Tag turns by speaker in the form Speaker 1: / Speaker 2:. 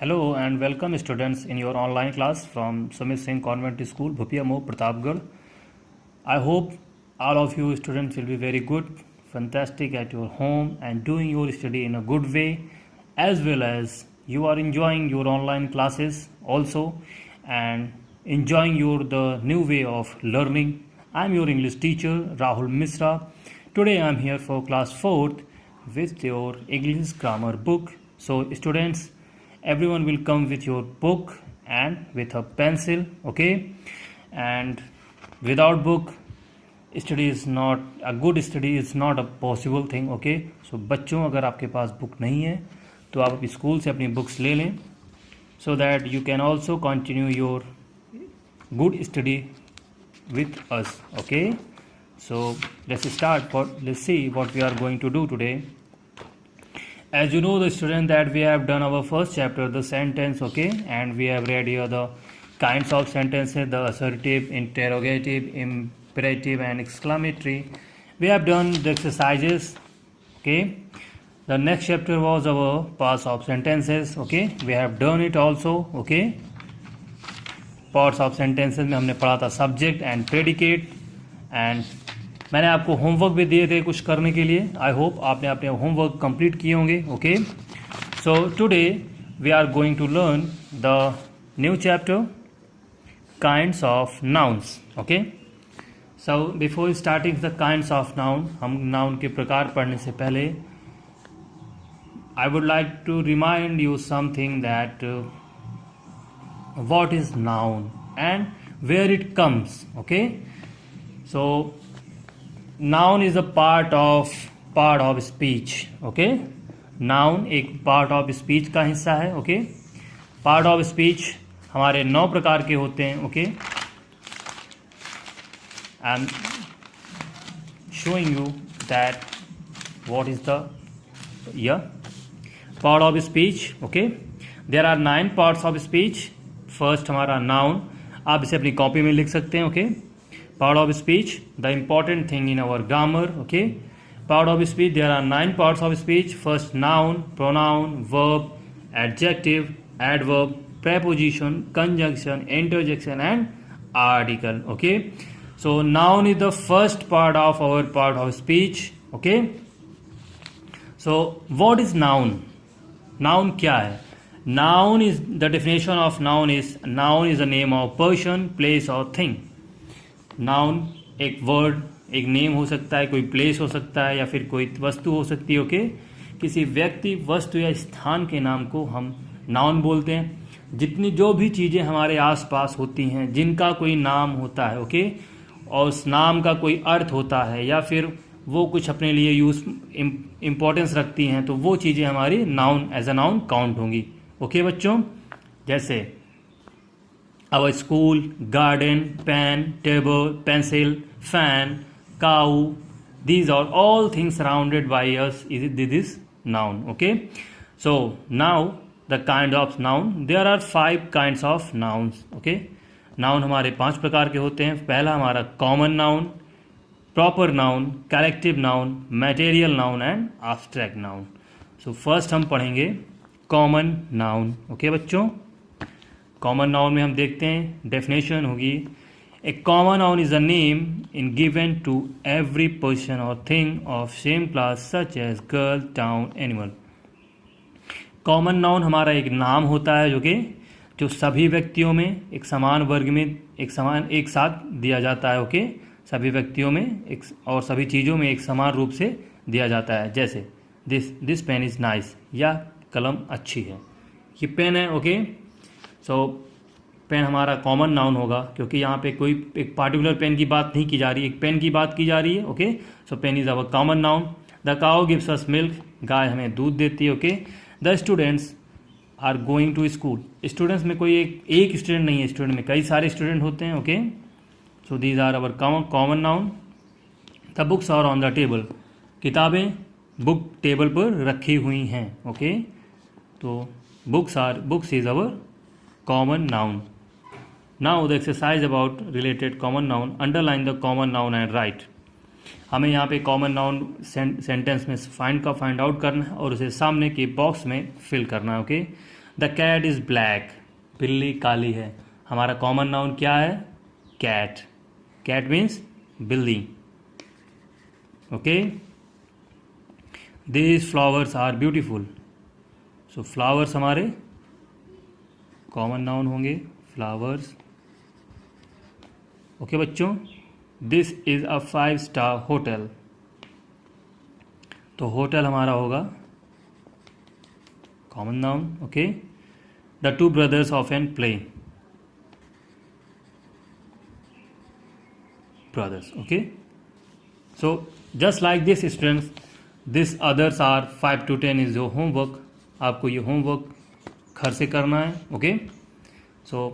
Speaker 1: Hello and welcome students in your online class from Sumit Singh Convent School, Bhupiya Mo, Pratapgarh. I hope all of you students will be very good, fantastic at your home and doing your study in a good way, as well as you are enjoying your online classes also and enjoying the new way of learning. I am your English teacher Rahul Misra. Today I am here for class 4th with your English grammar book. So students, everyone will come with your book and with a pencil, okay? And without book study is not a good study, is not a possible thing, okay? So बच्चों, अगर आपके पास book नहीं है तो आप school से अपनी books ले लें, so that you can also continue your good study with us, okay? So let's see what we are going to do today. As you know, the student, that we have done our first chapter, the sentence, okay, and we have read here the kinds of sentences, the assertive, interrogative, imperative and exclamatory. We have done the exercises, okay. The next chapter was our parts of sentences, okay, we have done it also, okay. Parts of sentences में हमने पढ़ा था subject and predicate, and मैंने आपको homework भी दिए थे कुछ करने के लिए. आई होप आपने अपने होमवर्क कंप्लीट किए होंगे, okay. So today we are going to learn the new chapter kinds of nouns, okay. So before starting the kinds of noun, हम नाउन के प्रकार पढ़ने से पहले I would like to remind you something that what is noun and where it comes, okay. So noun is a part of speech, okay. Noun एक part of speech का हिस्सा है, ओके. पार्ट ऑफ स्पीच हमारे 9 प्रकार के होते हैं, okay. I am showing you that what is the part of speech, okay. There are 9 parts of speech. First हमारा नाउन, आप इसे अपनी कॉपी में लिख सकते हैं, okay. Part of speech, the important thing in our grammar, okay. Part of speech, there are 9 parts of speech. First, noun, pronoun, verb, adjective, adverb, preposition, conjunction, interjection and article, okay. So noun is the first part of our part of speech, okay. So what is noun? Noun क्या है? Noun is, the definition of noun is a name of person, place or thing. Noun एक word, एक name हो सकता है, कोई place हो सकता है या फिर कोई वस्तु हो सकती है, ओके. किसी व्यक्ति, वस्तु या स्थान के नाम को हम नाउन बोलते हैं. जितनी जो भी चीज़ें हमारे आसपास होती हैं जिनका कोई नाम होता है, ओके, और उस नाम का कोई अर्थ होता है या फिर वो कुछ अपने लिए इम्पोर्टेंस रखती हैं, तो वो चीज़ें हमारी noun, as a noun count होंगी, ओके बच्चों. जैसे our school, garden, pen, table, pencil, fan, cow, these are all things surrounded by us. This is noun, okay. So now the kind of noun, there are 5 kinds of nouns, okay. Noun हमारे 5 प्रकार के होते हैं. पहला हमारा common noun, proper noun, collective noun, material noun and abstract noun. So first हम पढ़ेंगे common noun, okay बच्चों. कॉमन नाउन में हम देखते हैं डेफिनेशन होगी, a common noun is a name in given to every person और thing of same class such as girl, town, animal. Common noun हमारा एक नाम होता है जो सभी व्यक्तियों में एक समान वर्ग में एक साथ दिया जाता है, ओके. सभी व्यक्तियों में और सभी चीज़ों में एक समान रूप से दिया जाता है. जैसे दिस पेन इज नाइस, या कलम अच्छी है, ये पेन है, ओके. सो पेन हमारा कॉमन नाउन होगा क्योंकि यहाँ पे कोई एक पार्टिकुलर पेन की बात नहीं की जा रही है, एक पेन की बात की जा रही है, okay. So pen is our common noun. The cow gives us milk, गाय हमें दूध देती है, okay. The students are going to school, students में कोई एक स्टूडेंट नहीं है, स्टूडेंट में कई सारे स्टूडेंट होते हैं, okay. So these are our common noun. The books are on the table, किताबें बुक टेबल पर रखी हुई हैं, ओके. तो books is our common noun. Now the exercise about related common noun, underline the common noun and write. हमें यहाँ पे common noun sentence में फाइंड आउट करना है और उसे सामने के बॉक्स में फिल करना है, okay. The cat is black, बिल्ली काली है। हमारा कॉमन नाउन क्या है? कैट। कैट मीन्स बिल्ली। Okay, these flowers are beautiful. So flowers हमारे कॉमन नाउन होंगे, फ्लावर्स। ओके बच्चों, this is a 5 star hotel. तो होटल हमारा होगा common noun. Okay, the two brothers often play, brothers. Okay, so just like this students, this others are 5 to 10 is your homework. आपको ये homework घर से करना है. ओके, सो